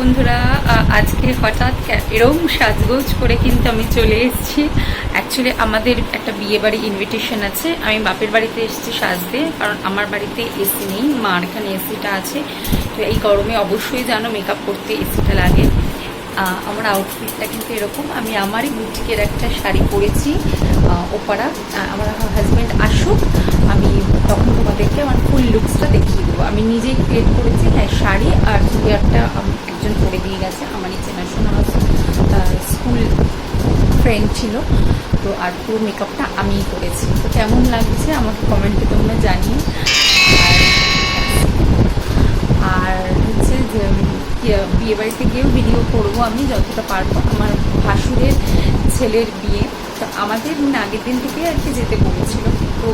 বন্ধুরা, আজকে হঠাৎ এরকম সাজগোজ করে কিন্তু আমি চলে এসেছি। অ্যাকচুয়ালি আমাদের একটা বিয়ে বাড়ি ইনভিটেশন আছে। আমি বাপের বাড়িতে এসেছি সাজতে, কারণ আমার বাড়িতে এসি নেই, মার এখানে এসিটা আছে। তো এই গরমে অবশ্যই জানো মেকআপ করতে এসিটা লাগে। আমার আউটফিটটা কিন্তু এরকম, আমি আমারই বুটিকের একটা শাড়ি পরেছি ওপারা। আমার হাজব্যান্ড আসুক, আমি তখন তোমাদেরকে আমার ফুল লুকসটা দেখিয়ে দেবো। আমি নিজেই ক্রিয়েট করেছি, হ্যাঁ, শাড়ি আর হেয়ারটা একজন করে দিয়ে গেছে, আমারই চেনাশোনা স্কুল ফ্রেন্ড ছিল। তো আর পুরো মেকআপটা আমিই করেছি। তো কেমন লাগছে আমাকে কমেন্টে তোমরা জানিও। আর হচ্ছে যে বিয়ে বাড়িতে গিয়েও ভিডিও করবো আমি যতটা পারবো। আমার ভাসুরের ছেলের বিয়ে, তো আমাদের আগের দিন থেকে আর কি যেতে বলেছিল। তো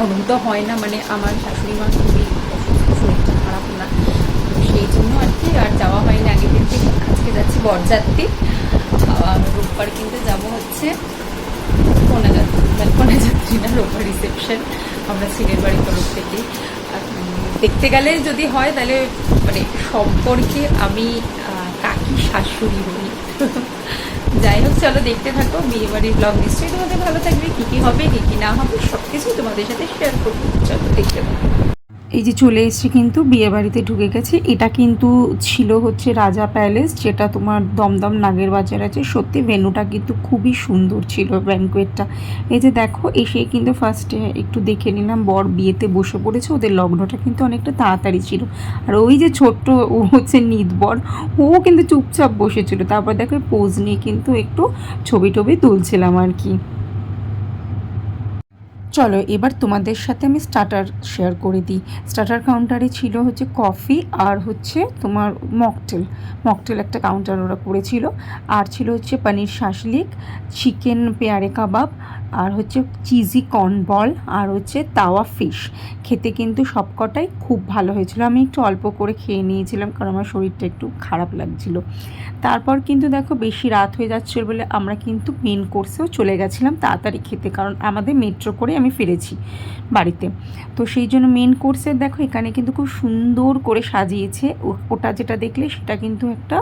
অনুভূত হয় না, মানে আমার শাশুড়ি মা খুবই অসুস্থ, শরীরটা খারাপ না, তো সেই জন্য আর কি আর যাওয়া হয়নি আগের দিন থেকে। আজকে যাচ্ছি বরযাত্রী, রোববার কিন্তু যাবো হচ্ছে কন্যাযাত্রী, মানে কন্যাযাত্রী না, রোববার রিসেপশন আমরা ছেলের বাড়ির তরফ থেকে। দেখতে গেলে যদি হয় তাহলে মানে সম্পর্কে আমি কাকি শাশুড়ি হই। যাই হোক, চলো দেখতে থাকো বিয়ে বাড়ির ব্লগ। নিশ্চয়ই তোমাদের ভালো থাকবে, কী কী হবে কী কী না হবে সব কিছুই তোমাদের সাথে শেয়ার করবো। চলো দেখতে থাকো। এই যে চলে এসেছি, কিন্তু বিয়ে বাড়িতে ঢুকে গেছি। এটা কিন্তু ছিল হচ্ছে রাজা প্যালেস, যেটা তোমার দমদম নাগের বাজার আছে। সত্যি ভেন্যুটা কিন্তু খুবই সুন্দর ছিল, ব্যাঙ্কোয়েটটা। এই যে দেখো, এসে কিন্তু ফার্স্টে একটু দেখে নিলাম বর বিয়েতে বসে পড়েছে। ওদের লগ্নটা কিন্তু অনেকটা তাড়াতাড়ি ছিল। আর ওই যে ছোট্ট ও হচ্ছে নিতবর, ও কিন্তু চুপচাপ বসেছিল। তারপর দেখো পোজ নিয়ে কিন্তু একটু ছবি টবি তুলছিলাম আর কি। চলো এবার তোমাদের সাথে আমি স্টার্টার শেয়ার করে দিই। স্টার্টার কাউন্টারে ছিল হচ্ছে কফি আর হচ্ছে তোমার মকটেল। মকটেল একটা কাউন্টার ওরা করেছিল। আর ছিল হচ্ছে পনির শাসলিক, চিকেন পেয়ারে কাবাব, আর হচ্ছে চিজি কর্ন বল, আর হচ্ছে তাওয়া ফিশ। খেতে কিন্তু সবকটাই খুব ভালো হয়েছিল। আমি একটু অল্প করে খেয়ে নিয়েছিলাম, কারণ আমার শরীরটা একটু খারাপ লাগছিল। তারপর কিন্তু দেখো বেশি রাত হয়ে যাচ্ছিল বলে আমরা কিন্তু মেন কোর্সেও চলে গেছিলাম তাড়াতাড়ি খেতে, কারণ আমাদের মেট্রো করে আমি ফিরেছি বাড়িতে। তো সেই জন্য মেন কোর্সের দেখো এখানে কিন্তু খুব সুন্দর করে সাজিয়েছে। ওটা যেটা দেখলে সেটা কিন্তু একটা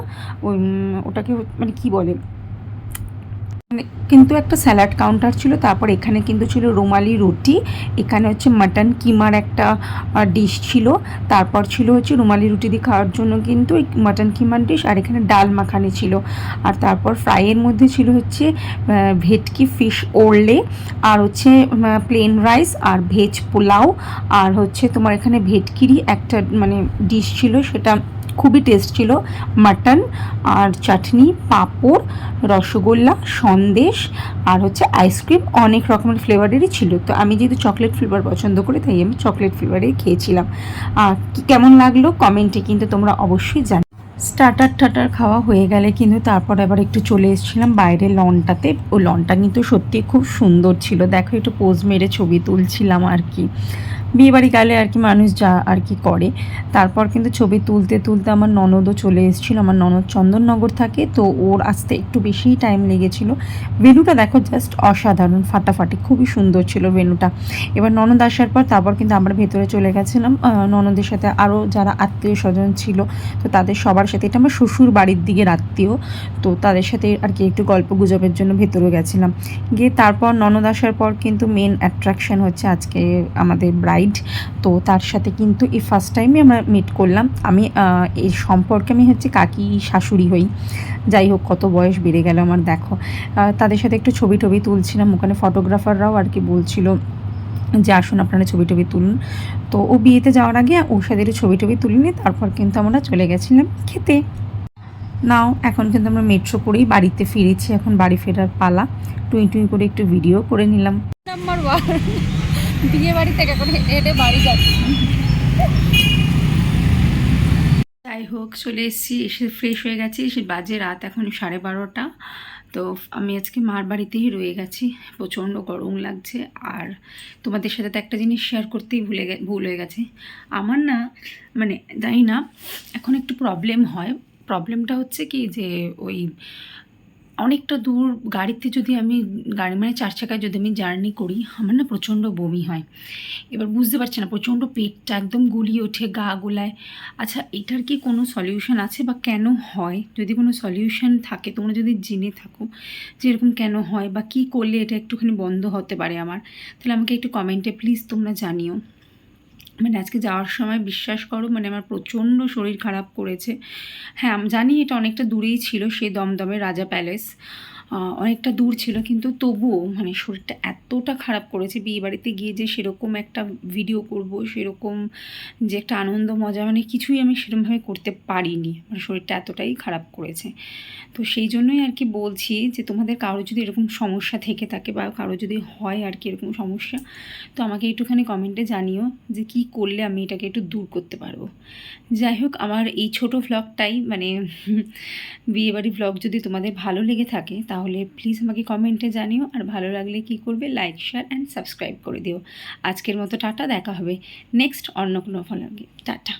ওটাকে মানে কি বলে, কিন্তু একটা স্যালাড কাউন্টার ছিল। তারপর এখানে কিন্তু ছিল রুমালি রুটি, এখানে হচ্ছে মাটন কিমার একটা ডিশ ছিল। তারপর ছিল হচ্ছে রুমালি রুটি দিয়ে খাওয়ার জন্য কিন্তু মাটন কিমার ডিশ, আর এখানে ডাল মাখানি ছিল। আর তারপর ফ্রাইয়ের মধ্যে ছিল হচ্ছে ভেটকি ফিশ ওরলে, আর হচ্ছে প্লেন রাইস আর ভেজ পোলাও। আর হচ্ছে তোমার এখানে ভেটকিরি একটা মানে ডিশ ছিল, সেটা খুবই টেস্ট ছিল। মাটন আর চাটনি, পাঁপড়, রসগোল্লা, সন্দেশ, আর হচ্ছে আইসক্রিম অনেক রকমের ফ্লেভারেরই ছিল। তো আমি যেহেতু চকলেট ফ্লেভার পছন্দ করি, তাই আমি চকলেট ফ্লেভারেই খেয়েছিলাম। কেমন লাগলো কমেন্টে কিন্তু তোমরা অবশ্যই জানো। স্টার্টার টাটার খাওয়া হয়ে গেলে কিন্তু তারপর আবার একটু চলে এসেছিলাম বাইরের লনটাতে। ও লনটা কিন্তু সত্যি খুব সুন্দর ছিল। দেখো একটু পোজ মেরে ছবি তুলছিলাম আর কি। বিয়েবাড়ি গেলে আর কি মানুষ যা আর কি করে। তারপর কিন্তু ছবি তুলতে তুলতে আমার ননদও চলে এসেছিলো। আমার ননদ চন্দননগর থাকে, তো ওর আসতে একটু বেশিই টাইম লেগেছিলো। ভেন্যুটা দেখো জাস্ট অসাধারণ, ফাটাফাটি, খুবই সুন্দর ছিল ভেন্যুটা। এবার ননদ আসার পর তারপর কিন্তু আমরা ভেতরে চলে গেছিলাম। ননদের সাথে আরও যারা আত্মীয় স্বজন ছিল, তো তাদের সবার সাথে, এটা আমার শ্বশুর বাড়ির দিকের আত্মীয়, তো তাদের সাথে আর কি একটু গল্প গুজবের জন্য ভেতরে গেছিলাম। গিয়ে তারপর ননদ আসার পর কিন্তু মেন অ্যাট্রাকশন হচ্ছে আজকে আমাদের ব্রাইড। তো তার সাথে কিন্তু এই ফার্স্ট টাইমে আমরা মিট করলাম। আমি এই সম্পর্কে আমি হচ্ছে কাকি শাশুড়ি হই। যাই হোক, কত বয়স বেড়ে গেল আমার দেখো। তাদের সাথে একটু ছবি টবি তুলছিলাম। ওখানে ফটোগ্রাফাররাও আর কি বলছিল যে আসুন আপনারা ছবি টবি তুলুন। তো ও বিয়েতে যাওয়ার আগে ওর সাথে একটু ছবি টবি তুলে নিই, তারপর কিন্তু আমরা চলে গেছিলাম খেতে। নাও এখন কিন্তু আমরা মেট্রো করেই বাড়িতে ফিরেছি, এখন বাড়ি ফেরার পালা। টুই টুই করে একটু ভিডিও করে নিলাম। নাম্বার 1 বিয়ে বাড়ি থেকে এখন হেঁটে বাড়ি যাচ্ছি। যাই হোক, চলে এসেছি, এসে ফ্রেশ হয়ে গেছি। সে বাজে রাত এখন 12:30। তো আমি আজকে মার বাড়িতেই রয়ে গেছি। প্রচণ্ড গরম লাগছে। আর তোমাদের সাথে তো একটা জিনিস শেয়ার করতেই ভুল হয়ে গেছে। আমার না মানে জানি না এখন একটু প্রবলেম হয়। প্রবলেমটা হচ্ছে কি যে ওই অনেকটা দূর গাড়িতে যদি আমি মানে 4 চাকায় যদি আমি জার্নি করি, আমার না প্রচণ্ড বমি হয়। এবার বুঝতে পারছি না, প্রচণ্ড পেটটা একদম গুলিয়ে ওঠে, গা গোলায়। আচ্ছা, এটার কি কোনো সলিউশন আছে বা কেন হয়? যদি কোনো সলিউশন থাকে, তোমরা যদি জেনে থাকো যে এরকম কেন হয় বা কী করলে এটা একটুখানি বন্ধ হতে পারে আমার, তাহলে আমাকে একটু কমেন্টে প্লিজ তোমরা জানিও। মানে আজকে যাওয়ার সময় বিশ্বাস করো, মানে আমার প্রচণ্ড শরীর খারাপ করেছে। হ্যাঁ, আমি জানি এটা অনেকটা দূরেই ছিল, সেই দমদমের রাজা প্যালেস অনেকটা দূর ছিল, কিন্তু তবুও মানে শরীরটা এতটা খারাপ করেছে। বিয়েবাড়িতে গিয়ে যে সেরকম একটা ভিডিও করব, সেরকম যে একটা আনন্দ মজা, মানে কিছুই আমি সেরকমভাবে করতে পারিনি। মানে শরীরটা এতটাই খারাপ করেছে। তো সেই জন্যই আর কি বলছি যে তোমাদের কারো যদি এরকম সমস্যা থেকে থাকে বা কারো যদি হয় আর কি এরকম সমস্যা, তো আমাকে একটুখানি কমেন্টে জানিও যে কী করলে আমি এটাকে একটু দূর করতে পারবো। যাই হোক, আমার এই ছোট ভ্লগটাই মানে বিয়েবাড়ি ভ্লগ যদি তোমাদের ভালো লেগে থাকে তাহলে প্লিজ আমাকে কমেন্টে জানিও। আর ভালো লাগলে কী করবে, লাইক, শেয়ার অ্যান্ড সাবস্ক্রাইব করে দিও। আজকের মতো টাটা, দেখা হবে নেক্সট অন্য কোনো ভ্লগে। টাটা।